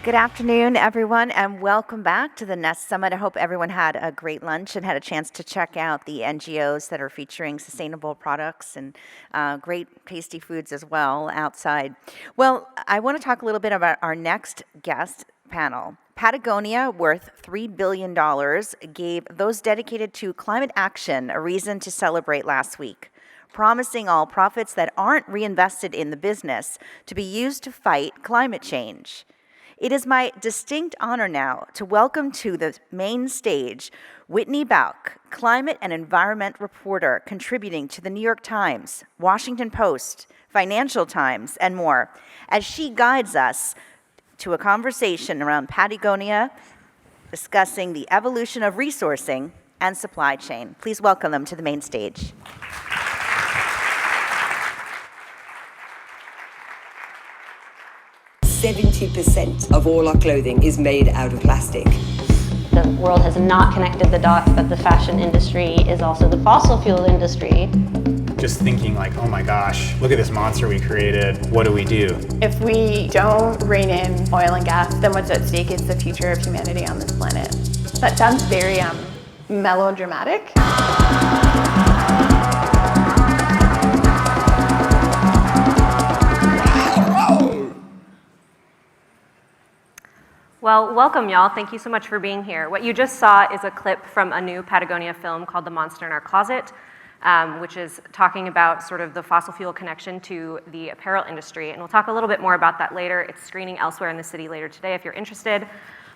Good afternoon, everyone, and welcome back to the Nest Summit. I hope everyone had a great lunch and had a chance to check out the NGOs that are featuring sustainable products and great tasty foods as well outside. Well, I want to talk a little bit about our next guest panel. Patagonia, worth $3 billion, gave those dedicated to climate action a reason to celebrate last week, promising all profits that aren't reinvested in the business to be used to fight climate change. It is my distinct honor now to welcome to the main stage Whitney Baulk, climate and environment reporter contributing to the New York Times, Washington Post, Financial Times, and more, as she guides us to a conversation around Patagonia, discussing the evolution of resourcing and supply chain. Please welcome them to the main stage. 70% of all our clothing is made out of plastic. The world has not connected the dots that the fashion industry is also the fossil fuel industry. Just thinking like, oh my gosh, look at this monster we created, what do we do? If we don't rein in oil and gas, then what's at stake is the future of humanity on this planet. That sounds very melodramatic. Well, welcome, y'all. Thank you so much for being here. What you just saw is a clip from a new Patagonia film called The Monster in Our Closet, which is talking about sort of the fossil fuel connection to the apparel industry. And we'll talk a little bit more about that later. It's screening elsewhere in the city later today if you're interested.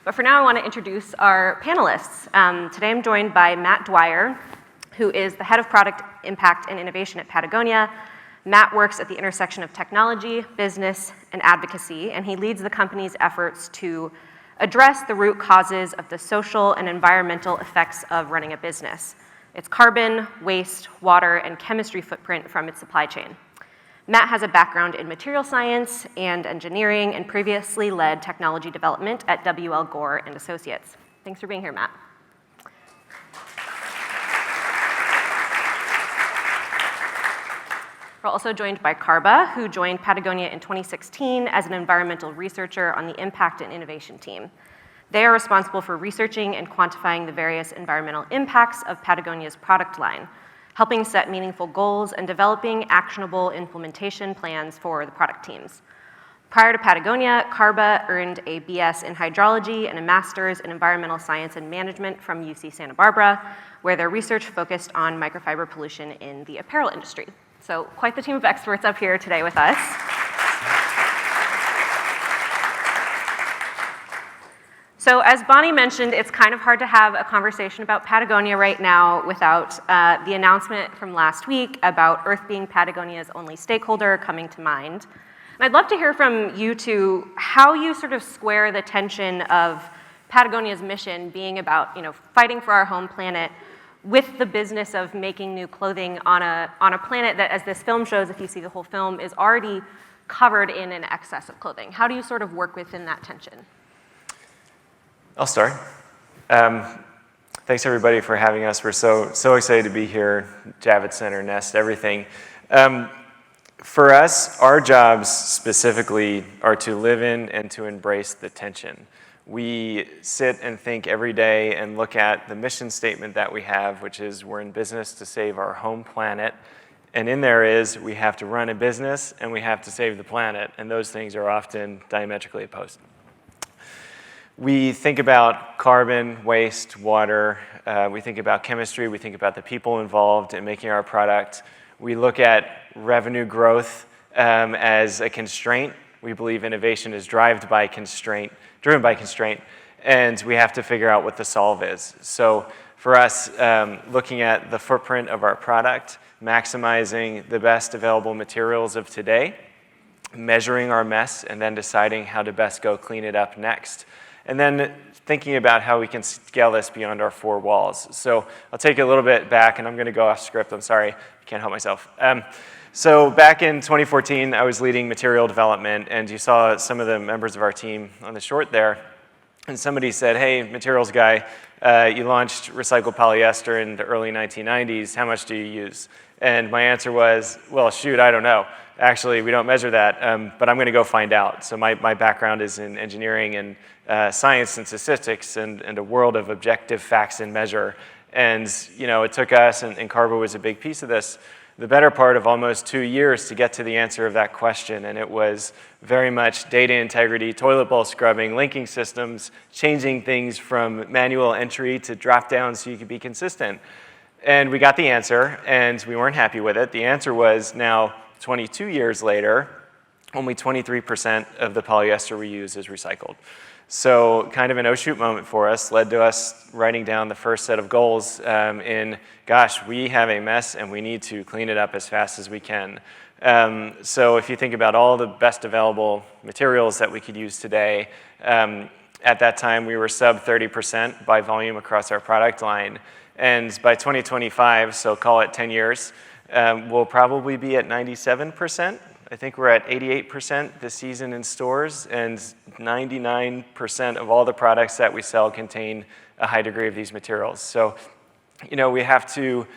But for now, I want to introduce our panelists. Today I'm joined by Matt Dwyer, who is the head of product impact and innovation at Patagonia. Matt works at the intersection of technology, business, and advocacy, and he leads the company's efforts to address the root causes of the social and environmental effects of running a business, its carbon, waste, water, and chemistry footprint from its supply chain. Matt has a background in material science and engineering and previously led technology development at W.L. Gore and Associates. Thanks for being here, Matt. We're also joined by Karba, who joined Patagonia in 2016 as an environmental researcher on the impact and innovation team. They are responsible for researching and quantifying the various environmental impacts of Patagonia's product line, helping set meaningful goals and developing actionable implementation plans for the product teams. Prior to Patagonia, Karba earned a BS in hydrology and a master's in environmental science and management from UC Santa Barbara, where their research focused on microfiber pollution in the apparel industry. So quite the team of experts up here today with us. So as Bonnie mentioned, it's kind of hard to have a conversation about Patagonia right now without the announcement from last week about Earth being Patagonia's only stakeholder coming to mind. And I'd love to hear from you two how you sort of square the tension of Patagonia's mission being about, fighting for our home planet with the business of making new clothing on a planet that, as this film shows, if you see the whole film, is already covered in an excess of clothing. How do you sort of work within that tension? I'll start. Thanks everybody for having us. We're so excited to be here. Javits Center, Nest, everything. For us, our jobs specifically are to live in and to embrace the tension. We sit and think every day and look at the mission statement that we have, which is we're in business to save our home planet. And in there is we have to run a business and we have to save the planet. And those things are often diametrically opposed. We think about carbon, waste, water. We think about chemistry. We think about the people involved in making our product. We look at revenue growth as a constraint. We believe innovation is driven by constraint, and we have to figure out what the solve is. So for us, looking at the footprint of our product, maximizing the best available materials of today, measuring our mess, and then deciding how to best go clean it up next. And then thinking about how we can scale this beyond our four walls. So I'll take it a little bit back, and I'm going to go off script. I'm sorry, I can't help myself. So back in 2014, I was leading material development, and you saw some of the members of our team on the short there. And somebody said, hey, materials guy, you launched recycled polyester in the early 1990s. How much do you use? And my answer was, well, shoot, I don't know. actually, we don't measure that, but I'm going to go find out. So my background is in engineering and science and statistics and a world of objective facts and measure. And it took us, and Karba was a big piece of this, the better part of almost 2 years to get to the answer of that question. And it was very much data integrity, toilet bowl scrubbing, linking systems, changing things from manual entry to drop down so you could be consistent. And we got the answer, and we weren't happy with it. The answer was now, 22 years later, only 23% of the polyester we use is recycled. So kind of an oh-shoot moment for us, led to us writing down the first set of goals gosh, we have a mess and we need to clean it up as fast as we can. So if you think about all the best available materials that we could use today, at that time we were sub 30% by volume across our product line. And by 2025, so call it 10 years, we'll probably be at 97%. I think we're at 88% this season in stores, and 99% of all the products that we sell contain a high degree of these materials. So, we have to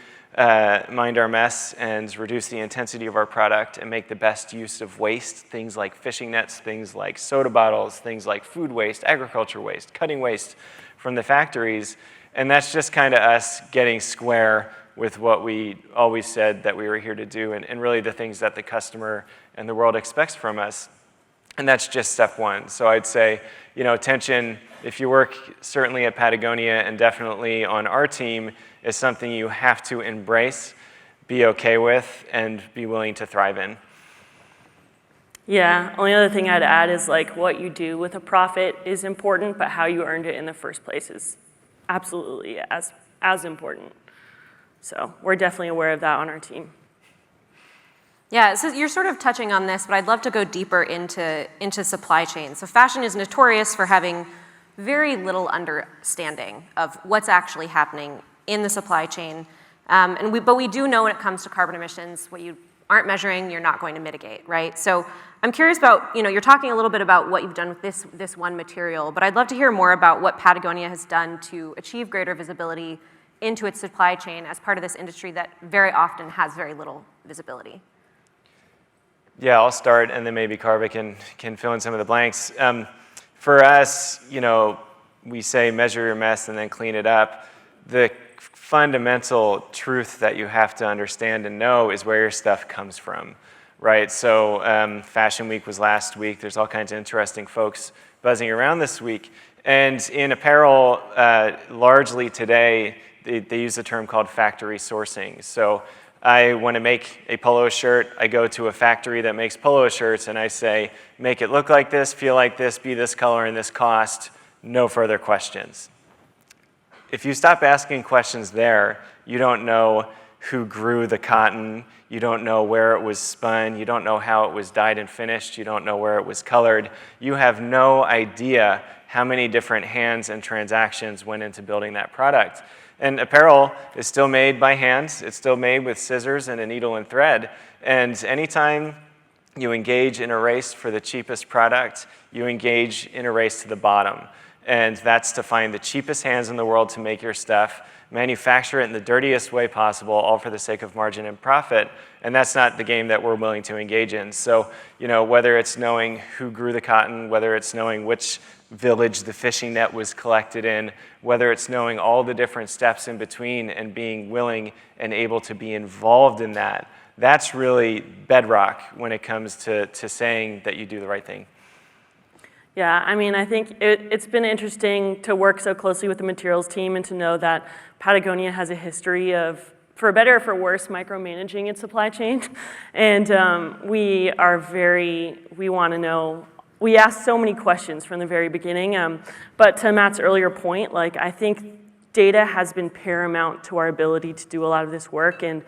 mind our mess and reduce the intensity of our product and make the best use of waste, things like fishing nets, things like soda bottles, things like food waste, agriculture waste, cutting waste from the factories. And that's just kind of us getting square with what we always said that we were here to do, and really the things that the customer and the world expects from us. And that's just step one. So I'd say, attention, if you work certainly at Patagonia and definitely on our team, is something you have to embrace, be okay with, and be willing to thrive in. Yeah, only other thing I'd add is what you do with a profit is important, but how you earned it in the first place is absolutely as important. So we're definitely aware of that on our team. Yeah, so you're sort of touching on this, but I'd love to go deeper into supply chain. So fashion is notorious for having very little understanding of what's actually happening in the supply chain. But we do know when it comes to carbon emissions, what you aren't measuring, you're not going to mitigate, right? So I'm curious about, you're talking a little bit about what you've done with this one material, but I'd love to hear more about what Patagonia has done to achieve greater visibility into its supply chain as part of this industry that very often has very little visibility. Yeah, I'll start, and then maybe Karba can fill in some of the blanks. For us, we say measure your mess and then clean it up. The fundamental truth that you have to understand and know is where your stuff comes from, right? So Fashion Week was last week. There's all kinds of interesting folks buzzing around this week. And in apparel, largely today, they use a term called factory sourcing. So I want to make a polo shirt. I go to a factory that makes polo shirts, and I say, make it look like this, feel like this, be this color, and this cost. No further questions. If you stop asking questions there, you don't know who grew the cotton. You don't know where it was spun. You don't know how it was dyed and finished. You don't know where it was colored. You have no idea how many different hands and transactions went into building that product. And apparel is still made by hand. It's still made with scissors and a needle and thread. And anytime you engage in a race for the cheapest product, you engage in a race to the bottom. And that's to find the cheapest hands in the world to make your stuff, manufacture it in the dirtiest way possible, all for the sake of margin and profit. And that's not the game that we're willing to engage in. So, whether it's knowing who grew the cotton, whether it's knowing which village the fishing net was collected in, whether it's knowing all the different steps in between and being willing and able to be involved in that, that's really bedrock when it comes to saying that you do the right thing. Yeah, I think it's been interesting to work so closely with the materials team and to know that Patagonia has a history of, for better or for worse, micromanaging its supply chain. And we want to know, we asked so many questions from the very beginning. But to Matt's earlier point, I think data has been paramount to our ability to do a lot of this work. And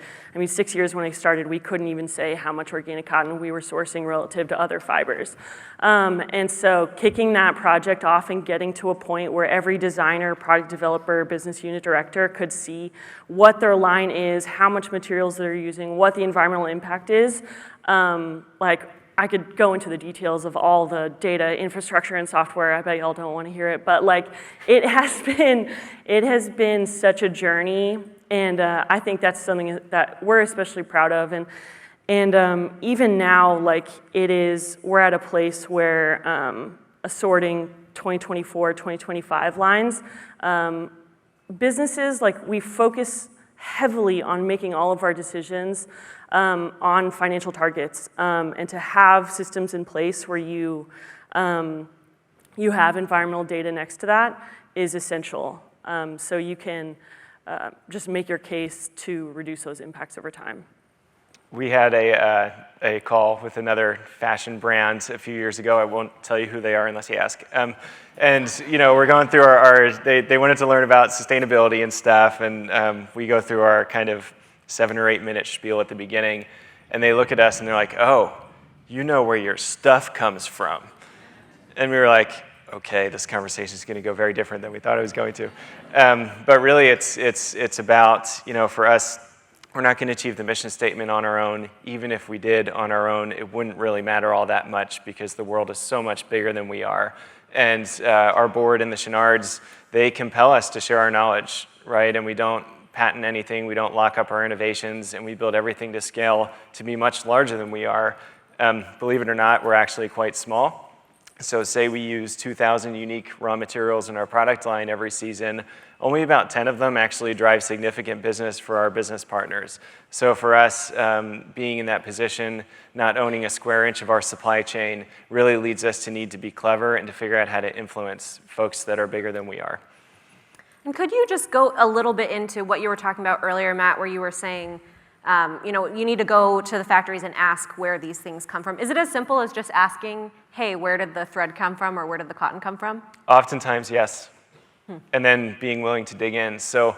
6 years when I started, we couldn't even say how much organic cotton we were sourcing relative to other fibers. And so kicking that project off and getting to a point where every designer, product developer, business unit director could see what their line is, how much materials they're using, what the environmental impact is, I could go into the details of all the data infrastructure and software. I bet y'all don't want to hear it, but it has been such a journey, and I think that's something that we're especially proud of. And And even now, like we're at a place where assorting 2024, 2025 lines, businesses, like we focus heavily on making all of our decisions on financial targets, and to have systems in place where you have environmental data next to that is essential. So you can just make your case to reduce those impacts over time. We had a call with another fashion brand a few years ago. I won't tell you who they are unless you ask. And we're going through they wanted to learn about sustainability and stuff, and we go through our kind of 7 or 8 minute spiel at the beginning, and they look at us and they're like, "Oh, you know where your stuff comes from." And we were like, okay, this conversation is going to go very different than we thought it was going to. But really, it's about, for us, we're not going to achieve the mission statement on our own. Even if we did on our own, it wouldn't really matter all that much because the world is so much bigger than we are. And our board and the Chenards, they compel us to share our knowledge, right? And we don't patent anything, we don't lock up our innovations, and we build everything to scale to be much larger than we are. Believe it or not, we're actually quite small. So say we use 2,000 unique raw materials in our product line every season, only about 10 of them actually drive significant business for our business partners. So for us, being in that position, not owning a square inch of our supply chain really leads us to need to be clever and to figure out how to influence folks that are bigger than we are. And could you just go a little bit into what you were talking about earlier, Matt, where you were saying, you need to go to the factories and ask where these things come from. Is it as simple as just asking, hey, where did the thread come from, or where did the cotton come from? Oftentimes, yes. And then being willing to dig in. So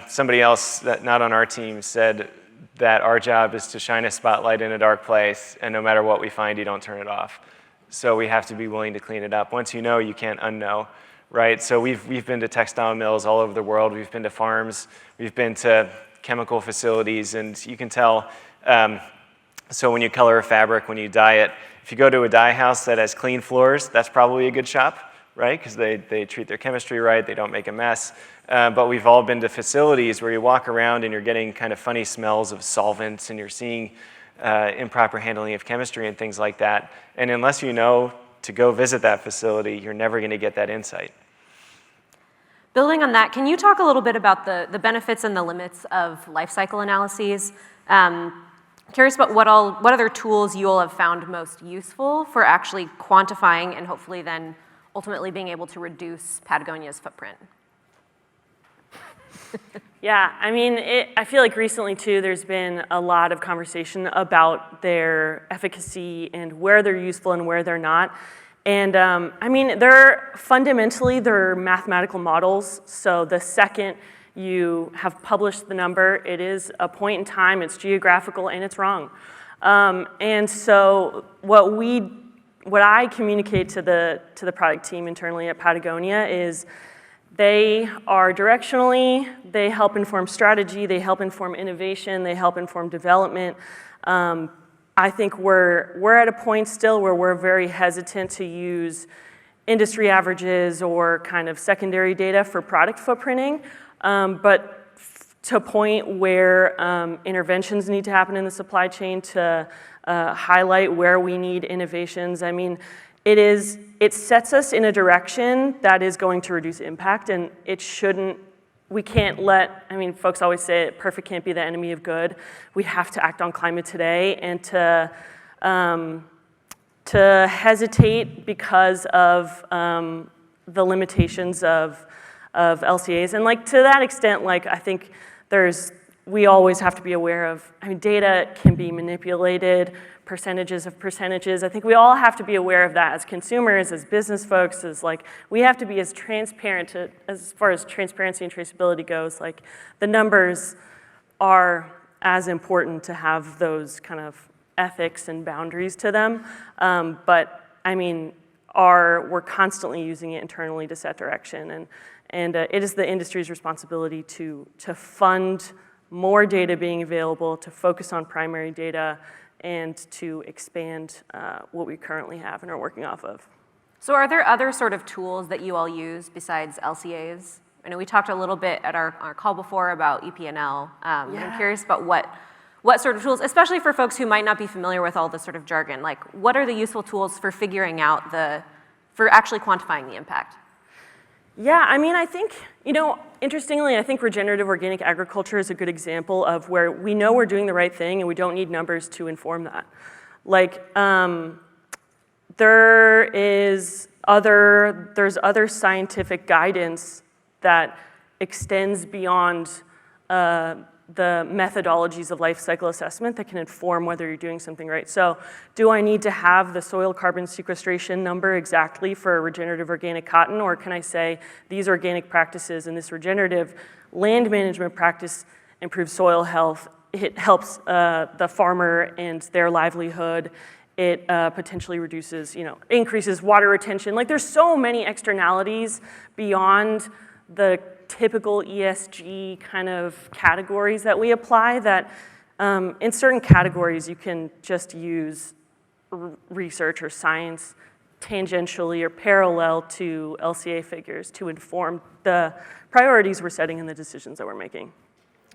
somebody else that not on our team said that our job is to shine a spotlight in a dark place, and no matter what we find, you don't turn it off. So we have to be willing to clean it up. Once you know, you can't unknow, right? So we've been to textile mills all over the world. We've been to farms. We've been to chemical facilities, and you can tell, so when you color a fabric, when you dye it, if you go to a dye house that has clean floors, that's probably a good shop, right? Because they treat their chemistry right, they don't make a mess. But we've all been to facilities where you walk around and you're getting kind of funny smells of solvents, and you're seeing improper handling of chemistry and things like that. And unless you know to go visit that facility, you're never going to get that insight. Building on that, can you talk a little bit about the benefits and the limits of life cycle analyses? Curious about what other tools you all have found most useful for actually quantifying and hopefully then ultimately being able to reduce Patagonia's footprint. Yeah, I mean, I feel like recently too, there's been a lot of conversation about their efficacy and where they're useful and where they're not. And I mean, they're mathematical models. So the second you have published the number, it is a point in time, it's geographical, and it's wrong. And so what I communicate to the product team internally at Patagonia is they are directionally, they help inform strategy, they help inform innovation, they help inform development. I think we're at a point still where we're very hesitant to use industry averages or kind of secondary data for product footprinting, but to a point where interventions need to happen in the supply chain to highlight where we need innovations. I mean, it sets us in a direction that is going to reduce impact, and we can't folks always say perfect can't be the enemy of good. We have to act on climate today, and to hesitate because of the limitations of LCAs. And like to that extent, like I think we always have to be aware of, data can be manipulated, percentages of percentages. I think we all have to be aware of that as consumers, as business folks, we have to be as transparent as far as transparency and traceability goes. Like the numbers are as important to have those kind of ethics and boundaries to them. But I mean, we're constantly using it internally to set direction, and it is the industry's responsibility to fund more data being available, to focus on primary data, and to expand what we currently have and are working off of. So are there other sort of tools that you all use besides LCAs? I know we talked a little bit at our call before about EP&L. I'm curious about what what sort of tools, especially for folks who might not be familiar with all the sort of jargon, like what are the useful tools for figuring out for actually quantifying the impact? Yeah, I mean, I think, interestingly, I think regenerative organic agriculture is a good example of where we know we're doing the right thing and we don't need numbers to inform that. Like, there's other scientific guidance that extends beyond the methodologies of life cycle assessment that can inform whether you're doing something right. So do I need to have the soil carbon sequestration number exactly for regenerative organic cotton, or can I say these organic practices and this regenerative land management practice improves soil health, it helps the farmer and their livelihood, it potentially reduces, increases water retention. Like there's so many externalities beyond the typical ESG kind of categories that we apply that in certain categories you can just use research or science tangentially or parallel to LCA figures to inform the priorities we're setting and the decisions that we're making.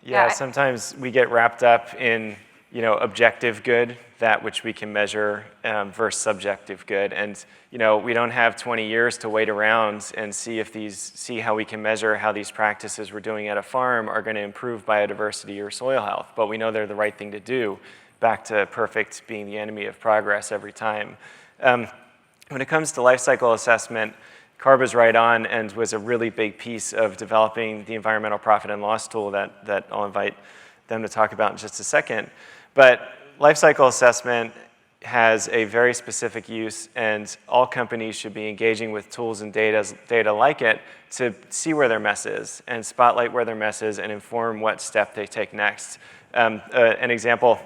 Yeah, sometimes we get wrapped up in objective good, that which we can measure, versus subjective good. And, we don't have 20 years to wait around and see how we can measure how these practices we're doing at a farm are going to improve biodiversity or soil health. But we know they're the right thing to do, back to perfect being the enemy of progress every time. When it comes to life cycle assessment, Karba's right on and was a really big piece of developing the environmental profit and loss tool that I'll invite them to talk about in just a second. But life cycle assessment has a very specific use, and all companies should be engaging with tools and data like it to see where their mess is and spotlight where their mess is and inform what step they take next. An example,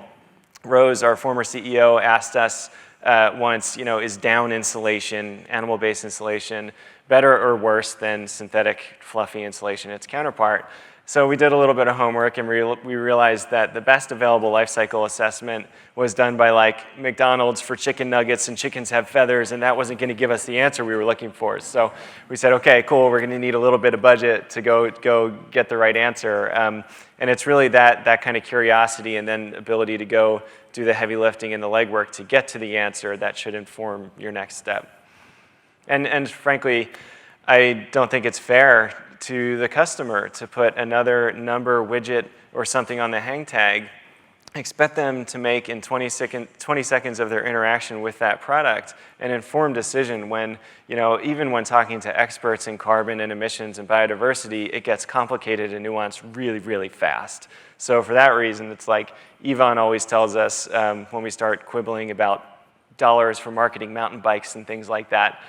Rose, our former CEO, asked us once, is down insulation, animal-based insulation, better or worse than synthetic fluffy insulation, its counterpart? So we did a little bit of homework and we realized that the best available life cycle assessment was done by like McDonald's for chicken nuggets, and chickens have feathers, and that wasn't going to give us the answer we were looking for. So we said, okay, cool, we're going to need a little bit of budget to go get the right answer. And it's really that kind of curiosity and then ability to go do the heavy lifting and the legwork to get to the answer that should inform your next step. And frankly, I don't think it's fair to the customer to put another number, widget, or something on the hang tag, expect them to make in 20 seconds of their interaction with that product an informed decision when, even when talking to experts in carbon and emissions and biodiversity, it gets complicated and nuanced really, really fast. So for that reason, it's like Yvonne always tells us when we start quibbling about dollars for marketing mountain bikes and things like that,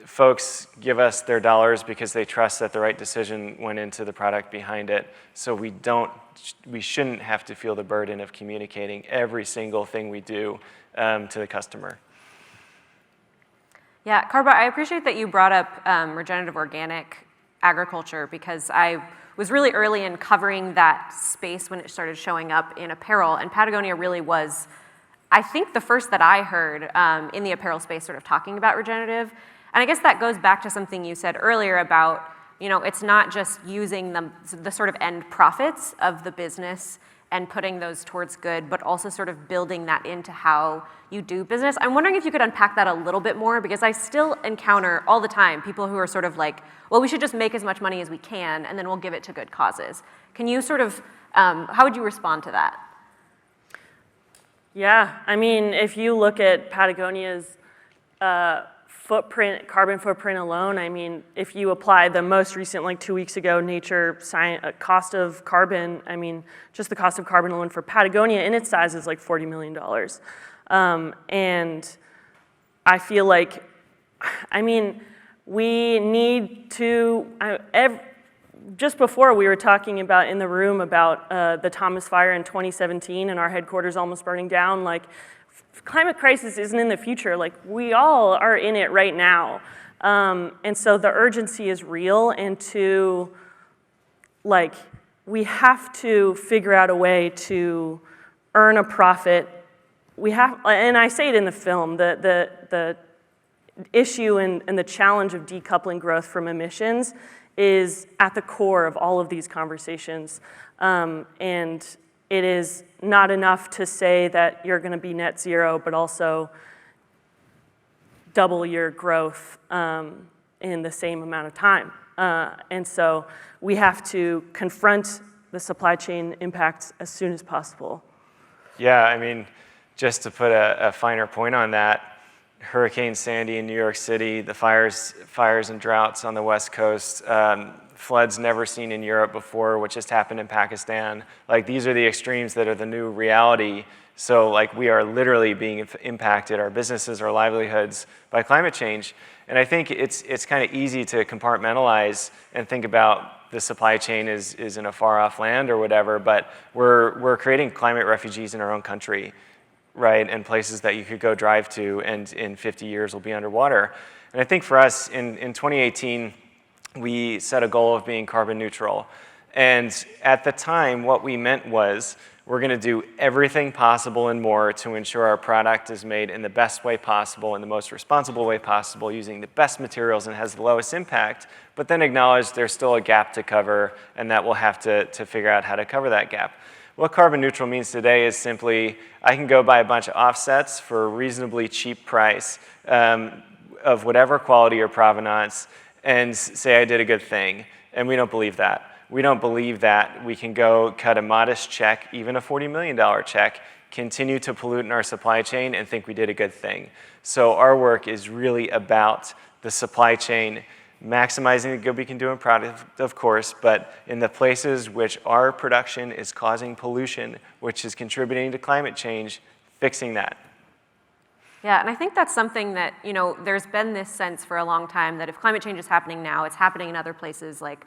folks give us their dollars because they trust that the right decision went into the product behind it. So we shouldn't have to feel the burden of communicating every single thing we do to the customer. Yeah, Karba, I appreciate that you brought up regenerative organic agriculture, because I was really early in covering that space when it started showing up in apparel, and Patagonia really was, I think, the first that I heard in the apparel space sort of talking about regenerative. And I guess that goes back to something you said earlier about, it's not just using the sort of end profits of the business and putting those towards good, but also sort of building that into how you do business. I'm wondering if you could unpack that a little bit more, because I still encounter all the time people who are sort of like, well, we should just make as much money as we can and then we'll give it to good causes. Can you sort of, how would you respond to that? Yeah, I mean, if you look at Patagonia's carbon footprint alone, I mean, if you apply the most recent, like 2 weeks ago, Nature cost of carbon, I mean, just the cost of carbon alone for Patagonia in its size is like $40 million. And I feel like, I mean, we need to, just before we were talking about in the room about the Thomas Fire in 2017 and our headquarters almost burning down, like, climate crisis isn't in the future. Like, we all are in it right now. And so the urgency is real, and we have to figure out a way to earn a profit. And I say it in the film, the issue and the challenge of decoupling growth from emissions is at the core of all of these conversations. And it is not enough to say that you're going to be net zero, but also double your growth in the same amount of time. And so we have to confront the supply chain impacts as soon as possible. Yeah, I mean, just to put a finer point on that, Hurricane Sandy in New York City, the fires and droughts on the West Coast, floods never seen in Europe before, which just happened in Pakistan. Like, these are the extremes that are the new reality. So, like, we are literally being impacted, our businesses, our livelihoods, by climate change. And I think it's kind of easy to compartmentalize and think about the supply chain is in a far-off land or whatever, but we're creating climate refugees in our own country, right? And places that you could go drive to, and in 50 years will be underwater. And I think for us, in 2018, we set a goal of being carbon neutral. And at the time, what we meant was, we're going to do everything possible and more to ensure our product is made in the best way possible, in the most responsible way possible, using the best materials and has the lowest impact, but then acknowledge there's still a gap to cover, and that we'll have to figure out how to cover that gap. What carbon neutral means today is simply, I can go buy a bunch of offsets for a reasonably cheap price of whatever quality or provenance, and say I did a good thing. And we don't believe that. We don't believe that we can go cut a modest check, even a $40 million check, continue to pollute in our supply chain and think we did a good thing. So our work is really about the supply chain, maximizing the good we can do in product, of course, but in the places which our production is causing pollution, which is contributing to climate change, fixing that. Yeah, and I think that's something that, there's been this sense for a long time that if climate change is happening now, it's happening in other places like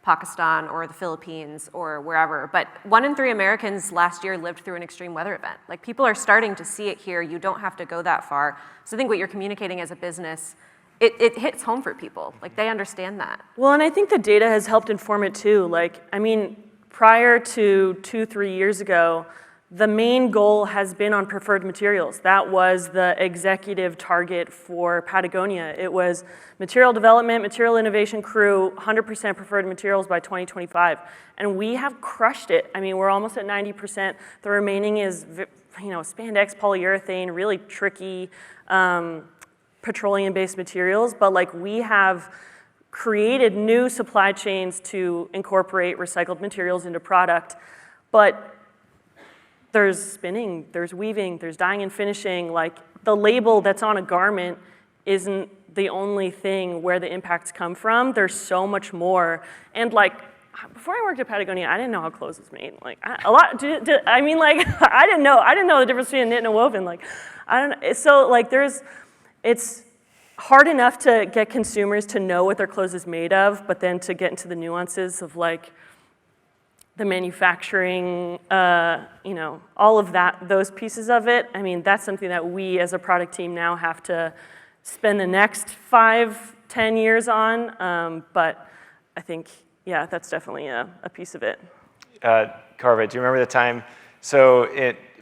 Pakistan or the Philippines or wherever. But 1 in 3 Americans last year lived through an extreme weather event. Like, people are starting to see it here. You don't have to go that far. So I think what you're communicating as a business, it hits home for people. Like, they understand that. Well, and I think the data has helped inform it too. Like, I mean, prior to 2-3 years ago, the main goal has been on preferred materials. That was the executive target for Patagonia. It was material development, material innovation crew, 100% preferred materials by 2025. And we have crushed it. I mean, we're almost at 90%. The remaining is, spandex, polyurethane, really tricky petroleum-based materials. But like, we have created new supply chains to incorporate recycled materials into product. But there's spinning, there's weaving, there's dyeing and finishing. Like, the label that's on a garment isn't the only thing where the impacts come from. There's so much more. And like, before I worked at Patagonia, I didn't know how clothes was made. Like, I didn't know the difference between a knit and a woven. Like, I don't know. So like, it's hard enough to get consumers to know what their clothes is made of, but then to get into the nuances of like, the manufacturing, all of that, those pieces of it. I mean, that's something that we as a product team now have to spend the next 5-10 years on. But I think, yeah, that's definitely a piece of it. Karba, do you remember the time? So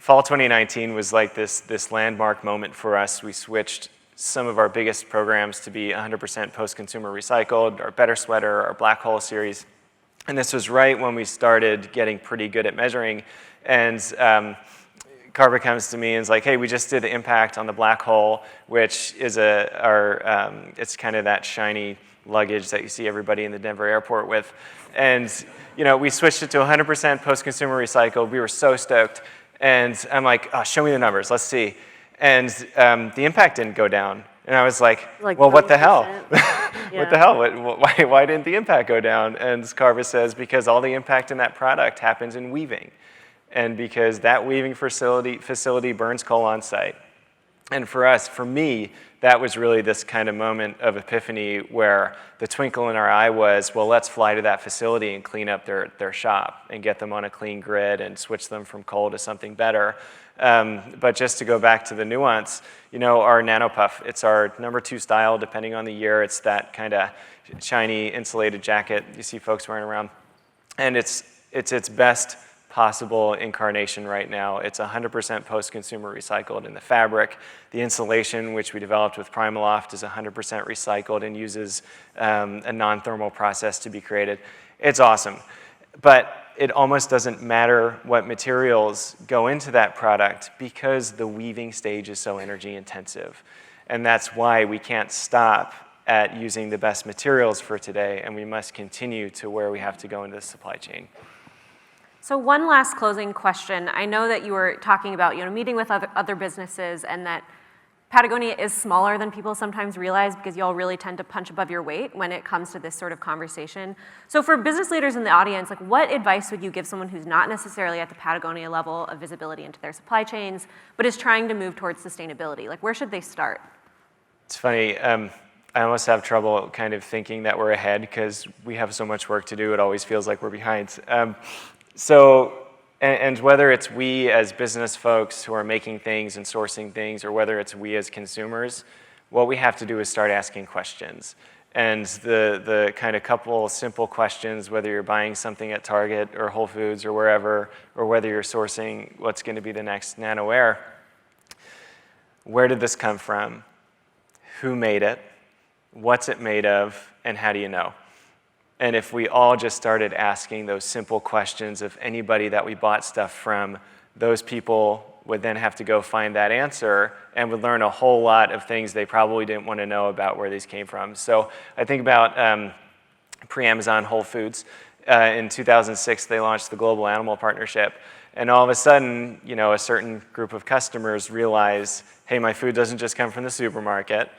fall 2019 was like this landmark moment for us. We switched some of our biggest programs to be 100% post-consumer recycled, our Better Sweater, our Black Hole series. And this was right when we started getting pretty good at measuring. And Karba comes to me and is like, hey, we just did the impact on the Black Hole, which is it's kind of that shiny luggage that you see everybody in the Denver airport with. And we switched it to 100% post-consumer recycled. We were so stoked. And I'm like, oh, show me the numbers, let's see. And the impact didn't go down. And I was like well, what the hell? Yeah. What the hell? Why didn't the impact go down? And Karba says, because all the impact in that product happens in weaving. And because that weaving facility burns coal on site. And for me, that was really this kind of moment of epiphany where the twinkle in our eye was, well, let's fly to that facility and clean up their shop and get them on a clean grid and switch them from coal to something better. But just to go back to the nuance, our NanoPuff, it's our #2 style, depending on the year. It's that kind of shiny insulated jacket you see folks wearing around. And it's its best possible incarnation right now. It's 100% post-consumer recycled in the fabric. The insulation, which we developed with Primaloft, is 100% recycled and uses a non-thermal process to be created. It's awesome. But it almost doesn't matter what materials go into that product because the weaving stage is so energy intensive. And that's why we can't stop at using the best materials for today, and we must continue to where we have to go into the supply chain. So one last closing question. I know that you were talking about, meeting with other businesses, and that Patagonia is smaller than people sometimes realize because you all really tend to punch above your weight when it comes to this sort of conversation. So for business leaders in the audience, like, what advice would you give someone who's not necessarily at the Patagonia level of visibility into their supply chains, but is trying to move towards sustainability? Like, where should they start? It's funny. I almost have trouble kind of thinking that we're ahead because we have so much work to do. It always feels like we're behind. And whether it's we as business folks who are making things and sourcing things, or whether it's we as consumers, what we have to do is start asking questions. And the kind of couple simple questions, whether you're buying something at Target or Whole Foods or wherever, or whether you're sourcing what's going to be the next Nano Air, where did this come from? Who made it? What's it made of? And how do you know? And if we all just started asking those simple questions of anybody that we bought stuff from, those people would then have to go find that answer and would learn a whole lot of things they probably didn't want to know about where these came from. So I think about pre-Amazon Whole Foods. In 2006, they launched the Global Animal Partnership. And all of a sudden, a certain group of customers realize, hey, my food doesn't just come from the supermarket.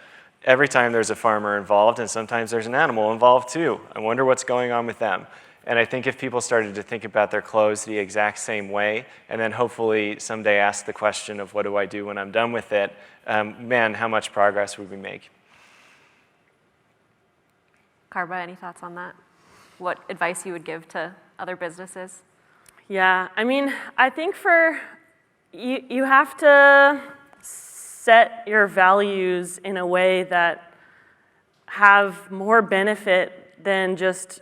Every time there's a farmer involved, and sometimes there's an animal involved too. I wonder what's going on with them. And I think if people started to think about their clothes the exact same way, and then hopefully someday ask the question of what do I do when I'm done with it, man, how much progress would we make? Karba, any thoughts on that? What advice you would give to other businesses? Yeah, I mean, I think you have to set your values in a way that have more benefit than just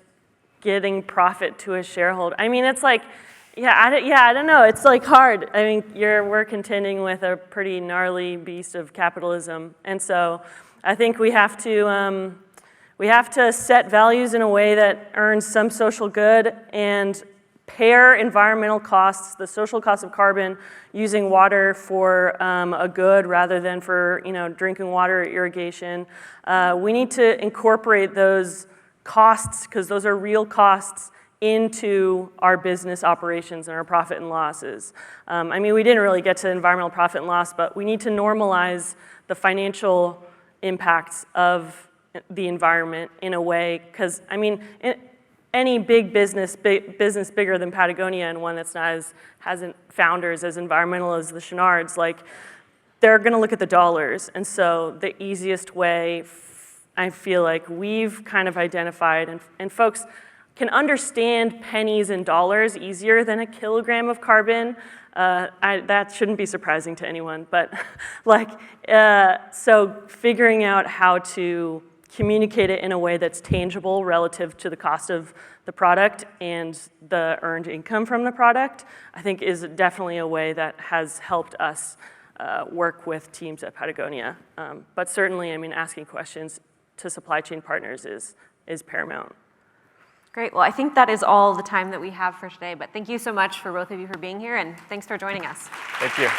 getting profit to a shareholder. I mean, it's like, I don't know. It's like hard. I mean, we're contending with a pretty gnarly beast of capitalism, and so I think we have to set values in a way that earns some social good and pair environmental costs, the social cost of carbon, using water for a good rather than for drinking water or irrigation. We need to incorporate those costs, because those are real costs, into our business operations and our profit and losses. I mean, we didn't really get to environmental profit and loss, but we need to normalize the financial impacts of the environment in a way, because I mean, any big business bigger than Patagonia, and one that's not hasn't founders as environmental as the Chenards, like, they're going to look at the dollars. And so the easiest way, I feel like we've kind of identified, and folks can understand pennies and dollars easier than a kilogram of carbon. That shouldn't be surprising to anyone, but so figuring out how to communicate it in a way that's tangible relative to the cost of the product and the earned income from the product, I think is definitely a way that has helped us work with teams at Patagonia. But certainly, I mean, asking questions to supply chain partners is paramount. Great. Well, I think that is all the time that we have for today, but thank you so much for both of you for being here, and thanks for joining us. Thank you.